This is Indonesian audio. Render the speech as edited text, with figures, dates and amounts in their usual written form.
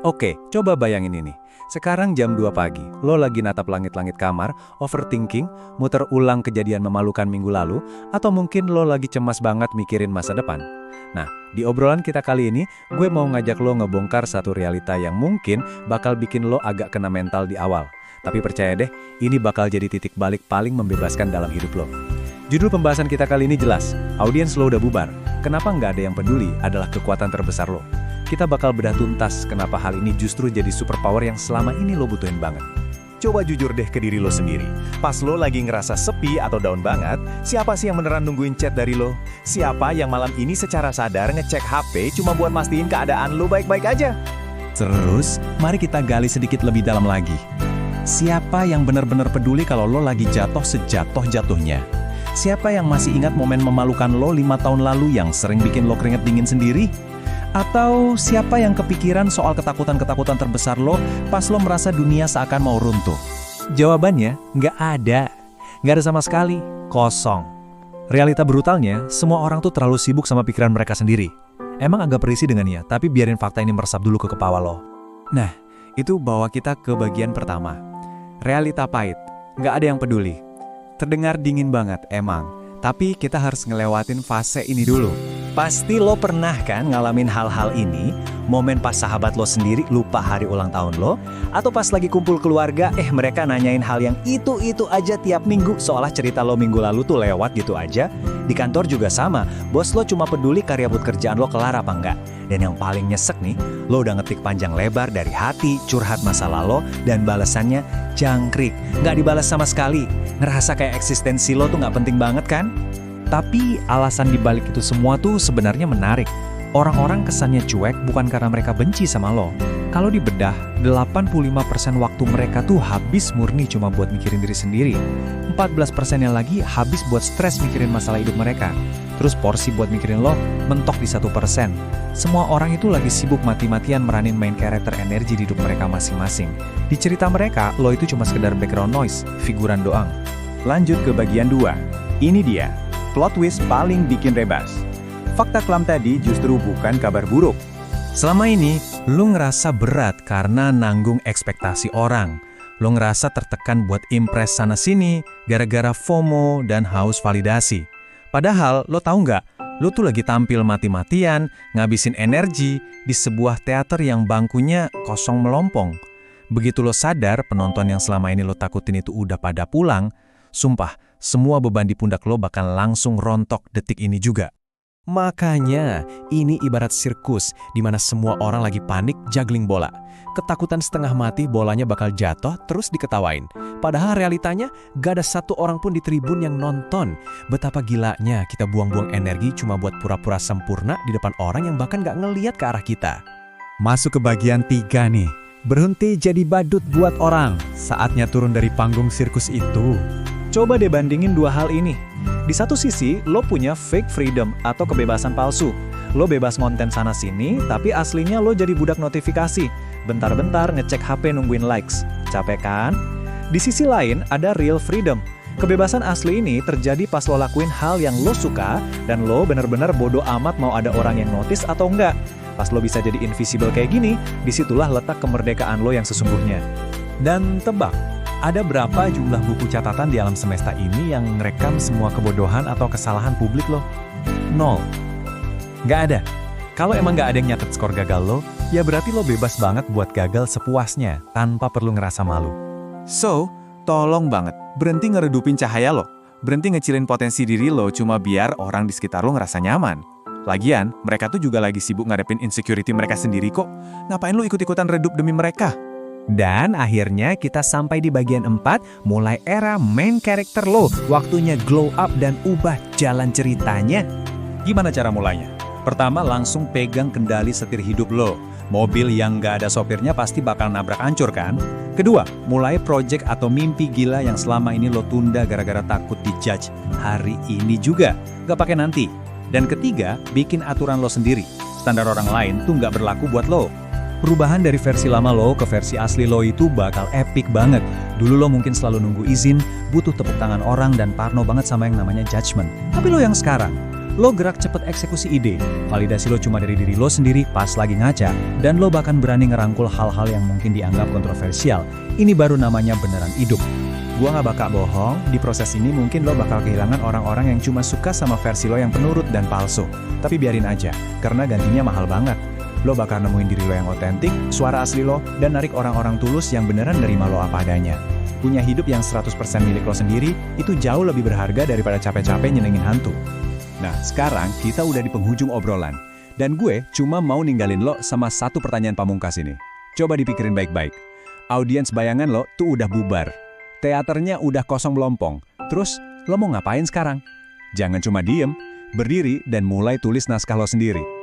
Oke, coba bayangin ini. Sekarang jam 2 pagi, lo lagi natap langit-langit kamar, overthinking, muter ulang kejadian memalukan minggu lalu, atau mungkin lo lagi cemas banget mikirin masa depan. Nah, di obrolan kita kali ini, gue mau ngajak lo ngebongkar satu realita yang mungkin bakal bikin lo agak kena mental di awal. Tapi percaya deh, ini bakal jadi titik balik paling membebaskan dalam hidup lo. Judul pembahasan kita kali ini jelas, audiens lo udah bubar. Kenapa nggak ada yang peduli adalah kekuatan terbesar lo. Kita bakal bedah tuntas kenapa hal ini justru jadi superpower yang selama ini lo butuhin banget. Coba jujur deh ke diri lo sendiri. Pas lo lagi ngerasa sepi atau down banget, siapa sih yang beneran nungguin chat dari lo? Siapa yang malam ini secara sadar ngecek HP cuma buat mastiin keadaan lo baik-baik aja? Terus, mari kita gali sedikit lebih dalam lagi. Siapa yang benar-benar peduli kalau lo lagi jatuh sejatuh-jatuhnya? Siapa yang masih ingat momen memalukan lo 5 tahun lalu yang sering bikin lo keringet dingin sendiri? Atau siapa yang kepikiran soal ketakutan-ketakutan terbesar lo pas lo merasa dunia seakan mau runtuh? Jawabannya, nggak ada. Nggak ada sama sekali. Kosong. Realita brutalnya, semua orang tuh terlalu sibuk sama pikiran mereka sendiri. Emang agak berisi dengannya, tapi biarin fakta ini meresap dulu ke kepala lo. Nah, itu bawa kita ke bagian pertama. Realita pahit. Nggak ada yang peduli. Terdengar dingin banget, emang. Tapi kita harus ngelewatin fase ini dulu. Pasti lo pernah kan ngalamin hal-hal ini, momen pas sahabat lo sendiri lupa hari ulang tahun lo, atau pas lagi kumpul keluarga, mereka nanyain hal yang itu aja tiap minggu, seolah cerita lo minggu lalu tuh lewat gitu aja. Di kantor juga sama, bos lo cuma peduli karya buat kerjaan lo kelar apa enggak. Dan yang paling nyesek nih, lo udah ngetik panjang lebar dari hati, curhat masalah lo, dan balasannya jangkrik, nggak dibalas sama sekali. Ngerasa kayak eksistensi lo tuh nggak penting banget kan? Tapi alasan dibalik itu semua tuh sebenarnya menarik. Orang-orang kesannya cuek bukan karena mereka benci sama lo. Kalau dibedah, 85% waktu mereka tuh habis murni cuma buat mikirin diri sendiri. 14%-nya lagi habis buat stres mikirin masalah hidup mereka. Terus porsi buat mikirin lo mentok di 1%. Semua orang itu lagi sibuk mati-matian meranin main karakter energi di hidup mereka masing-masing. Di cerita mereka, lo itu cuma sekedar background noise, figuran doang. Lanjut ke bagian 2. Ini dia, plot twist paling bikin rebas. Fakta kelam tadi justru bukan kabar buruk. Selama ini, lo ngerasa berat karena nanggung ekspektasi orang. Lo ngerasa tertekan buat impress sana-sini, gara-gara FOMO dan haus validasi. Padahal, lo tahu nggak, lo tuh lagi tampil mati-matian, ngabisin energi di sebuah teater yang bangkunya kosong melompong. Begitu lo sadar penonton yang selama ini lo takutin itu udah pada pulang, sumpah, semua beban di pundak lo bakal langsung rontok detik ini juga. Makanya, ini ibarat sirkus di mana semua orang lagi panik juggling bola. Ketakutan setengah mati bolanya bakal jatuh terus diketawain. Padahal realitanya gak ada satu orang pun di tribun yang nonton. Betapa gilanya kita buang-buang energi cuma buat pura-pura sempurna di depan orang yang bahkan gak ngeliat ke arah kita. Masuk ke bagian 3 nih. Berhenti jadi badut buat orang. Saatnya turun dari panggung sirkus itu. Coba deh bandingin dua hal ini. Di satu sisi, lo punya fake freedom atau kebebasan palsu. Lo bebas konten sana-sini, tapi aslinya lo jadi budak notifikasi. Bentar-bentar ngecek HP nungguin likes. Capek kan? Di sisi lain, ada real freedom. Kebebasan asli ini terjadi pas lo lakuin hal yang lo suka, dan lo bener-bener bodo amat mau ada orang yang notice atau enggak. Pas lo bisa jadi invisible kayak gini, disitulah letak kemerdekaan lo yang sesungguhnya. Dan tebak, ada berapa jumlah buku catatan di alam semesta ini yang ngerekam semua kebodohan atau kesalahan publik lo? 0. Nggak ada. Kalau emang nggak ada yang nyatet skor gagal lo, ya berarti lo bebas banget buat gagal sepuasnya, tanpa perlu ngerasa malu. So, tolong banget, berhenti ngeredupin cahaya lo. Berhenti ngecilin potensi diri lo cuma biar orang di sekitar lo ngerasa nyaman. Lagian, mereka tuh juga lagi sibuk ngadepin insecurity mereka sendiri kok. Ngapain lo ikut-ikutan redup demi mereka? Dan akhirnya kita sampai di bagian 4, mulai era main karakter lo. Waktunya glow up dan ubah jalan ceritanya. Gimana cara mulainya? Pertama, langsung pegang kendali setir hidup lo. Mobil yang nggak ada sopirnya pasti bakal nabrak hancur kan? Kedua, mulai project atau mimpi gila yang selama ini lo tunda gara-gara takut dijudge. Hari ini juga, nggak pakai nanti. Dan ketiga, bikin aturan lo sendiri. Standar orang lain tuh nggak berlaku buat lo. Perubahan dari versi lama lo ke versi asli lo itu bakal epic banget. Dulu lo mungkin selalu nunggu izin, butuh tepuk tangan orang dan parno banget sama yang namanya judgement. Tapi lo yang sekarang, Lo gerak cepet eksekusi ide, validasi lo cuma dari diri lo sendiri pas lagi ngaca, dan lo bahkan berani ngerangkul hal-hal yang mungkin dianggap kontroversial. Ini baru namanya beneran hidup. Gua nggak bakal bohong, di proses ini mungkin lo bakal kehilangan orang-orang yang cuma suka sama versi lo yang penurut dan palsu. Tapi biarin aja, karena gantinya mahal banget. Lo bakal nemuin diri lo yang otentik, suara asli lo, dan narik orang-orang tulus yang beneran nerima lo apa adanya. Punya hidup yang 100% milik lo sendiri, itu jauh lebih berharga daripada capek-capek nyenengin hantu. Nah, sekarang kita udah di penghujung obrolan. Dan gue cuma mau ninggalin lo sama satu pertanyaan pamungkas ini. Coba dipikirin baik-baik. Audiens bayangan lo tuh udah bubar. Teaternya udah kosong melompong. Terus, lo mau ngapain sekarang? Jangan cuma diem, berdiri dan mulai tulis naskah lo sendiri.